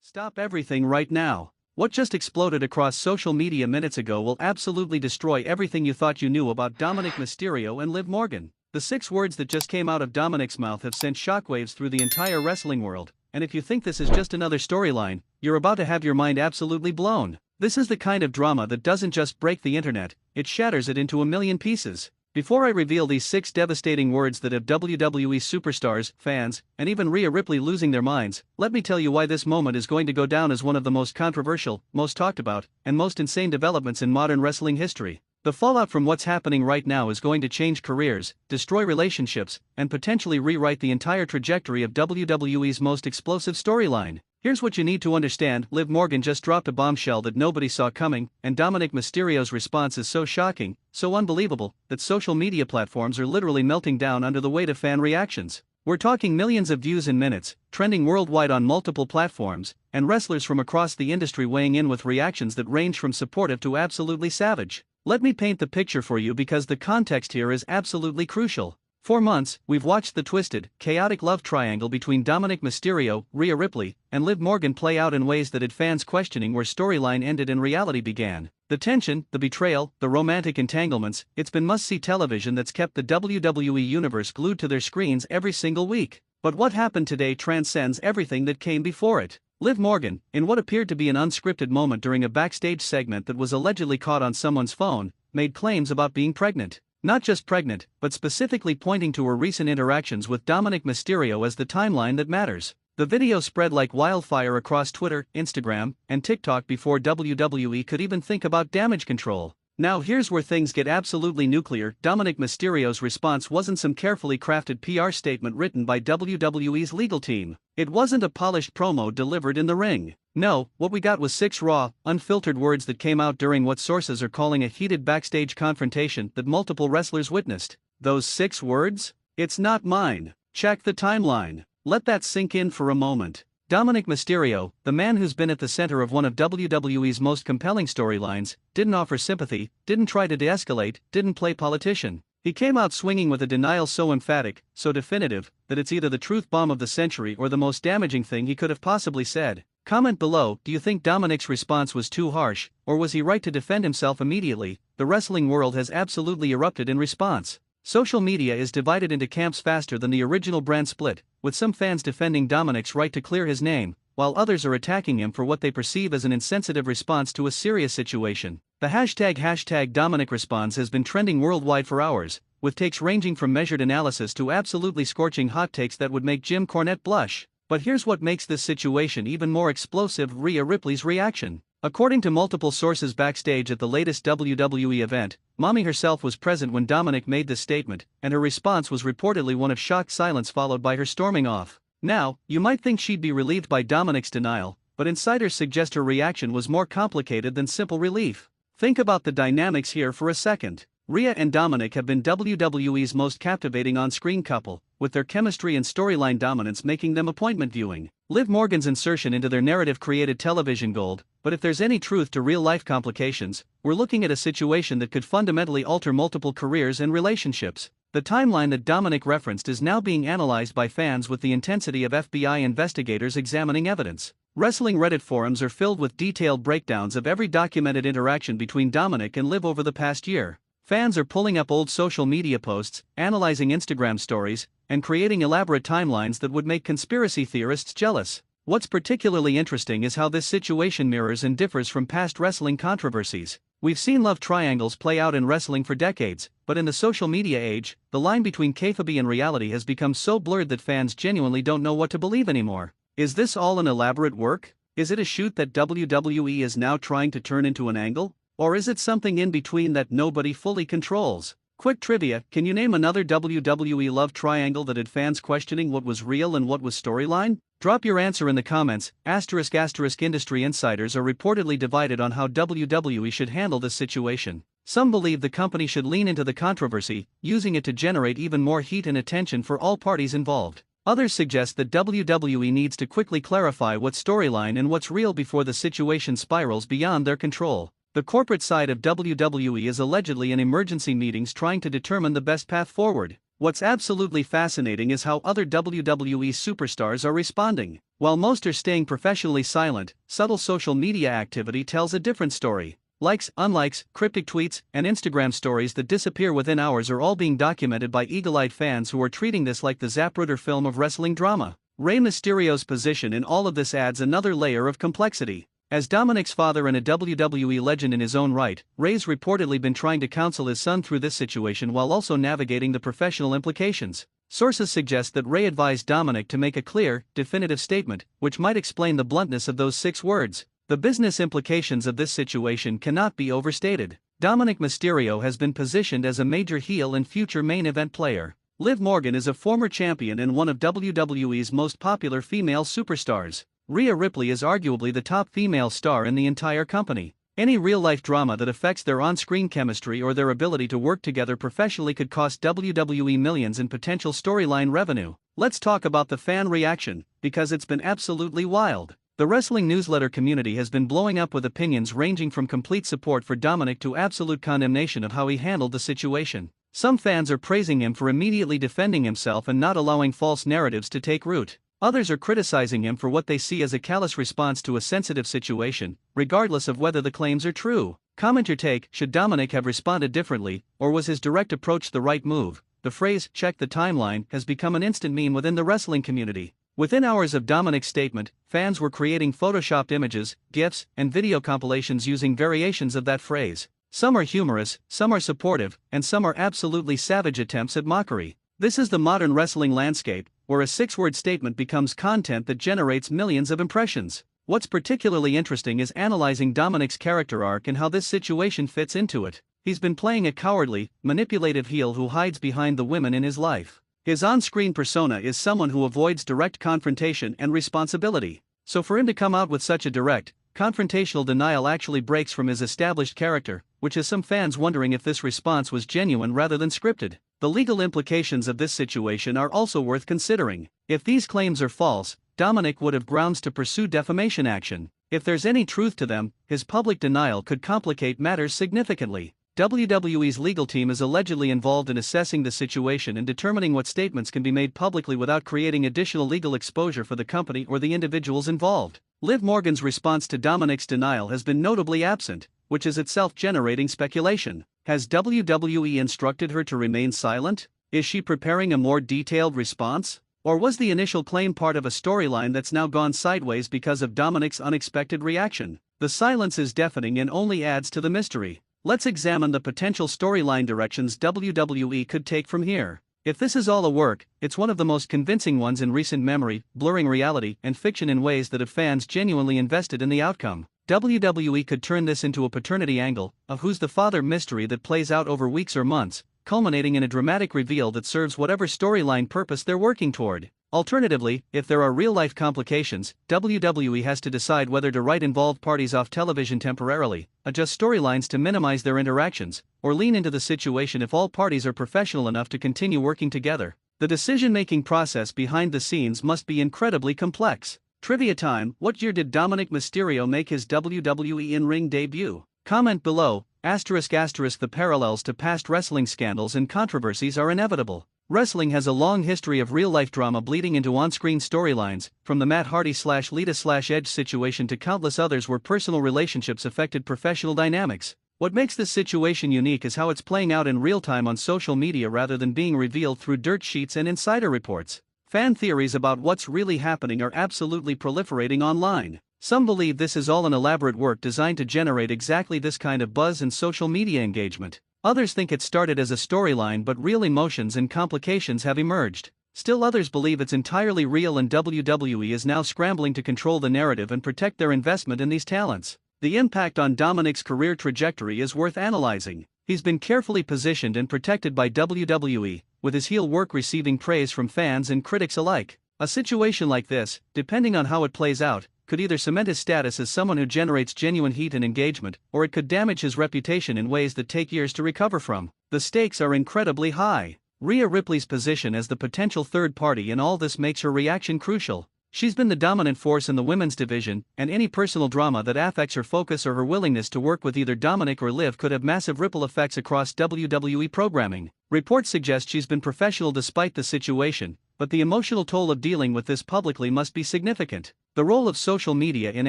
Stop everything right now. What just exploded across social media minutes ago will absolutely destroy everything you thought you knew about Dominik Mysterio and Liv Morgan. The 6 words that just came out of Dominik's mouth have sent shockwaves through the entire wrestling world, and if you think this is just another storyline, you're about to have your mind absolutely blown. This is the kind of drama that doesn't just break the internet, it shatters it into a million pieces. Before I reveal these 6 devastating words that have WWE superstars, fans, and even Rhea Ripley losing their minds, let me tell you why this moment is going to go down as one of the most controversial, most talked about, and most insane developments in modern wrestling history. The fallout from what's happening right now is going to change careers, destroy relationships, and potentially rewrite the entire trajectory of WWE's most explosive storyline. Here's what you need to understand: Liv Morgan just dropped a bombshell that nobody saw coming, and Dominik Mysterio's response is so shocking, so unbelievable, that social media platforms are literally melting down under the weight of fan reactions. We're talking millions of views in minutes, trending worldwide on multiple platforms, and wrestlers from across the industry weighing in with reactions that range from supportive to absolutely savage. Let me paint the picture for you because the context here is absolutely crucial. For months, we've watched the twisted, chaotic love triangle between Dominik Mysterio, Rhea Ripley, and Liv Morgan play out in ways that had fans questioning where storyline ended and reality began. The tension, the betrayal, the romantic entanglements, it's been must-see television that's kept the WWE universe glued to their screens every single week. But what happened today transcends everything that came before it. Liv Morgan, in what appeared to be an unscripted moment during a backstage segment that was allegedly caught on someone's phone, made claims about being pregnant. Not just pregnant, but specifically pointing to her recent interactions with Dominik Mysterio as the timeline that matters. The video spread like wildfire across Twitter, Instagram, and TikTok before WWE could even think about damage control. Now here's where things get absolutely nuclear. Dominik Mysterio's response wasn't some carefully crafted PR statement written by WWE's legal team. It wasn't a polished promo delivered in the ring. No, what we got was 6 raw, unfiltered words that came out during what sources are calling a heated backstage confrontation that multiple wrestlers witnessed. Those 6 words? "It's not mine." Check the timeline. Let that sink in for a moment. Dominik Mysterio, the man who's been at the center of one of WWE's most compelling storylines, didn't offer sympathy, didn't try to de-escalate, didn't play politician. He came out swinging with a denial so emphatic, so definitive, that it's either the truth bomb of the century or the most damaging thing he could have possibly said. Comment below, do you think Dominik's response was too harsh, or was he right to defend himself immediately? The wrestling world has absolutely erupted in response. Social media is divided into camps faster than the original brand split, with some fans defending Dominik's right to clear his name, while others are attacking him for what they perceive as an insensitive response to a serious situation. The hashtag Dominik responds has been trending worldwide for hours, with takes ranging from measured analysis to absolutely scorching hot takes that would make Jim Cornette blush. But here's what makes this situation even more explosive: Rhea Ripley's reaction. According to multiple sources backstage at the latest WWE event, Mommy herself was present when Dominik made this statement, and her response was reportedly one of shocked silence followed by her storming off. Now, you might think she'd be relieved by Dominik's denial, but insiders suggest her reaction was more complicated than simple relief. Think about the dynamics here for a second. Rhea and Dominik have been WWE's most captivating on-screen couple, with their chemistry and storyline dominance making them appointment viewing. Liv Morgan's insertion into their narrative created television gold, but if there's any truth to real-life complications, we're looking at a situation that could fundamentally alter multiple careers and relationships. The timeline that Dominik referenced is now being analyzed by fans with the intensity of FBI investigators examining evidence. Wrestling Reddit forums are filled with detailed breakdowns of every documented interaction between Dominik and Liv over the past year. Fans are pulling up old social media posts, analyzing Instagram stories, and creating elaborate timelines that would make conspiracy theorists jealous. What's particularly interesting is how this situation mirrors and differs from past wrestling controversies. We've seen love triangles play out in wrestling for decades, but in the social media age, the line between kayfabe and reality has become so blurred that fans genuinely don't know what to believe anymore. Is this all an elaborate work? Is it a shoot that WWE is now trying to turn into an angle? Or is it something in between that nobody fully controls? Quick trivia, can you name another WWE love triangle that had fans questioning what was real and what was storyline? Drop your answer in the comments. Industry insiders are reportedly divided on how WWE should handle this situation. Some believe the company should lean into the controversy, using it to generate even more heat and attention for all parties involved. Others suggest that WWE needs to quickly clarify what's storyline and what's real before the situation spirals beyond their control. The corporate side of WWE is allegedly in emergency meetings trying to determine the best path forward. What's absolutely fascinating is how other WWE superstars are responding. While most are staying professionally silent, subtle social media activity tells a different story. Likes, unlikes, cryptic tweets, and Instagram stories that disappear within hours are all being documented by eagle-eyed fans who are treating this like the Zapruder film of wrestling drama. Rey Mysterio's position in all of this adds another layer of complexity. As Dominik's father and a WWE legend in his own right, Rey's reportedly been trying to counsel his son through this situation while also navigating the professional implications. Sources suggest that Rey advised Dominik to make a clear, definitive statement, which might explain the bluntness of those 6 words. The business implications of this situation cannot be overstated. Dominik Mysterio has been positioned as a major heel and future main event player. Liv Morgan is a former champion and one of WWE's most popular female superstars. Rhea Ripley is arguably the top female star in the entire company. Any real-life drama that affects their on-screen chemistry or their ability to work together professionally could cost WWE millions in potential storyline revenue. Let's talk about the fan reaction, because it's been absolutely wild. The wrestling newsletter community has been blowing up with opinions ranging from complete support for Dominik to absolute condemnation of how he handled the situation. Some fans are praising him for immediately defending himself and not allowing false narratives to take root. Others are criticizing him for what they see as a callous response to a sensitive situation, regardless of whether the claims are true. Comment your take: should Dominik have responded differently, or was his direct approach the right move? The phrase, "check the timeline," has become an instant meme within the wrestling community. Within hours of Dominik's statement, fans were creating photoshopped images, GIFs, and video compilations using variations of that phrase. Some are humorous, some are supportive, and some are absolutely savage attempts at mockery. This is the modern wrestling landscape, where a 6-word statement becomes content that generates millions of impressions. What's particularly interesting is analyzing Dominik's character arc and how this situation fits into it. He's been playing a cowardly, manipulative heel who hides behind the women in his life. His on-screen persona is someone who avoids direct confrontation and responsibility. So for him to come out with such a direct, confrontational denial actually breaks from his established character, which has some fans wondering if this response was genuine rather than scripted. The legal implications of this situation are also worth considering. If these claims are false, Dominik would have grounds to pursue defamation action. If there's any truth to them, his public denial could complicate matters significantly. WWE's legal team is allegedly involved in assessing the situation and determining what statements can be made publicly without creating additional legal exposure for the company or the individuals involved. Liv Morgan's response to Dominik's denial has been notably absent, which is itself generating speculation. Has WWE instructed her to remain silent? Is she preparing a more detailed response? Or was the initial claim part of a storyline that's now gone sideways because of Dominik's unexpected reaction? The silence is deafening and only adds to the mystery. Let's examine the potential storyline directions WWE could take from here. If this is all a work, it's one of the most convincing ones in recent memory, blurring reality and fiction in ways that have fans genuinely invested in the outcome. WWE could turn this into a paternity angle, a who's the father mystery that plays out over weeks or months, culminating in a dramatic reveal that serves whatever storyline purpose they're working toward. Alternatively, if there are real-life complications, WWE has to decide whether to write involved parties off television temporarily, adjust storylines to minimize their interactions, or lean into the situation if all parties are professional enough to continue working together. The decision-making process behind the scenes must be incredibly complex. Trivia time: what year did Dominik Mysterio make his WWE in-ring debut? Comment below. ****. The parallels to past wrestling scandals and controversies are inevitable. Wrestling has a long history of real-life drama bleeding into on-screen storylines, from the Matt Hardy/Lita/Edge situation to countless others where personal relationships affected professional dynamics. What makes this situation unique is how it's playing out in real time on social media rather than being revealed through dirt sheets and insider reports. Fan theories about what's really happening are absolutely proliferating online. Some believe this is all an elaborate work designed to generate exactly this kind of buzz and social media engagement. Others think it started as a storyline but real emotions and complications have emerged. Still others believe it's entirely real and WWE is now scrambling to control the narrative and protect their investment in these talents. The impact on Dominik's career trajectory is worth analyzing. He's been carefully positioned and protected by WWE, with his heel work receiving praise from fans and critics alike. A situation like this, depending on how it plays out, could either cement his status as someone who generates genuine heat and engagement, or it could damage his reputation in ways that take years to recover from. The stakes are incredibly high. Rhea Ripley's position as the potential third party in all this makes her reaction crucial. She's been the dominant force in the women's division, and any personal drama that affects her focus or her willingness to work with either Dominik or Liv could have massive ripple effects across WWE programming. Reports suggest she's been professional despite the situation, but the emotional toll of dealing with this publicly must be significant. The role of social media in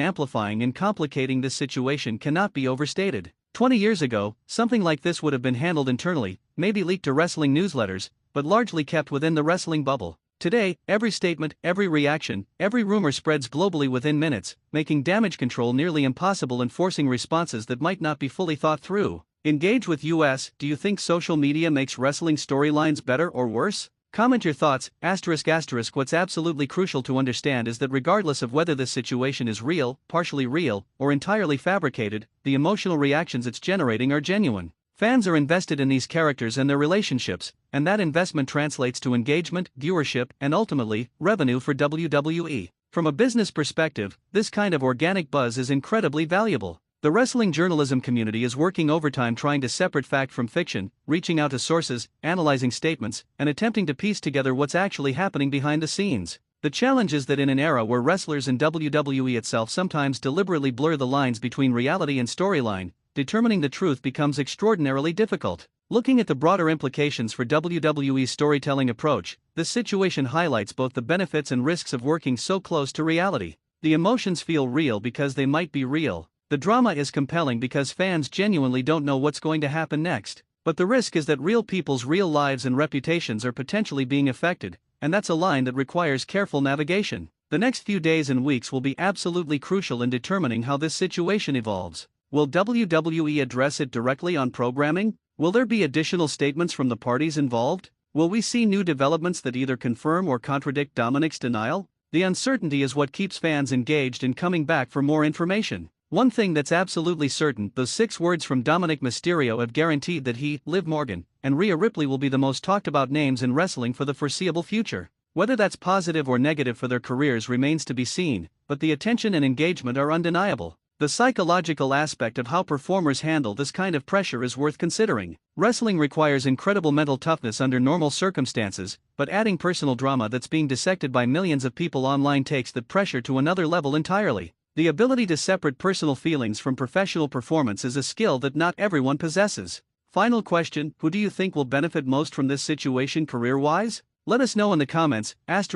amplifying and complicating this situation cannot be overstated. 20 years ago, something like this would have been handled internally, maybe leaked to wrestling newsletters, but largely kept within the wrestling bubble. Today, every statement, every reaction, every rumor spreads globally within minutes, making damage control nearly impossible and forcing responses that might not be fully thought through. Engage with us. Do you think social media makes wrestling storylines better or worse? Comment your thoughts. What's absolutely crucial to understand is that regardless of whether this situation is real, partially real, or entirely fabricated, the emotional reactions it's generating are genuine. Fans are invested in these characters and their relationships, and that investment translates to engagement, viewership, and ultimately, revenue for WWE. From a business perspective, this kind of organic buzz is incredibly valuable. The wrestling journalism community is working overtime trying to separate fact from fiction, reaching out to sources, analyzing statements, and attempting to piece together what's actually happening behind the scenes. The challenge is that in an era where wrestlers and WWE itself sometimes deliberately blur the lines between reality and storyline, determining the truth becomes extraordinarily difficult. Looking at the broader implications for WWE's storytelling approach, this situation highlights both the benefits and risks of working so close to reality. The emotions feel real because they might be real. The drama is compelling because fans genuinely don't know what's going to happen next. But the risk is that real people's real lives and reputations are potentially being affected, and that's a line that requires careful navigation. The next few days and weeks will be absolutely crucial in determining how this situation evolves. Will WWE address it directly on programming? Will there be additional statements from the parties involved? Will we see new developments that either confirm or contradict Dominik's denial? The uncertainty is what keeps fans engaged and coming back for more information. One thing that's absolutely certain, those 6 words from Dominik Mysterio have guaranteed that he, Liv Morgan, and Rhea Ripley will be the most talked about names in wrestling for the foreseeable future. Whether that's positive or negative for their careers remains to be seen, but the attention and engagement are undeniable. The psychological aspect of how performers handle this kind of pressure is worth considering. Wrestling requires incredible mental toughness under normal circumstances, but adding personal drama that's being dissected by millions of people online takes that pressure to another level entirely. The ability to separate personal feelings from professional performance is a skill that not everyone possesses. Final question: who do you think will benefit most from this situation career-wise? Let us know in the comments. As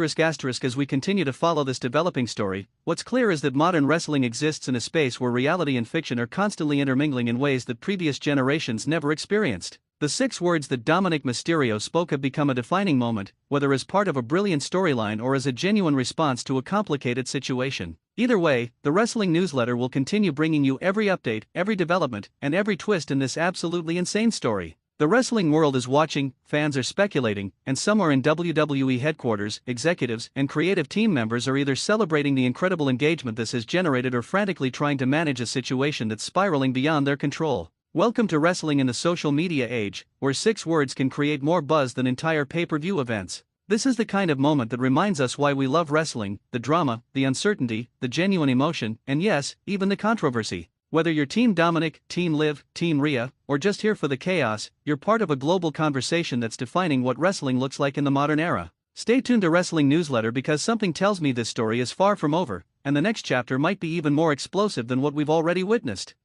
we continue to follow this developing story, what's clear is that modern wrestling exists in a space where reality and fiction are constantly intermingling in ways that previous generations never experienced. The 6 words that Dominik Mysterio spoke have become a defining moment, whether as part of a brilliant storyline or as a genuine response to a complicated situation. Either way, the Wrestling Newsletter will continue bringing you every update, every development, and every twist in this absolutely insane story. The wrestling world is watching, fans are speculating, and somewhere in WWE headquarters, executives and creative team members are either celebrating the incredible engagement this has generated or frantically trying to manage a situation that's spiraling beyond their control. Welcome to wrestling in the social media age, where 6 words can create more buzz than entire pay-per-view events. This is the kind of moment that reminds us why we love wrestling: the drama, the uncertainty, the genuine emotion, and yes, even the controversy. Whether you're Team Dominik, Team Liv, Team Rhea, or just here for the chaos, you're part of a global conversation that's defining what wrestling looks like in the modern era. Stay tuned to Wrestling Newsletter because something tells me this story is far from over, and the next chapter might be even more explosive than what we've already witnessed.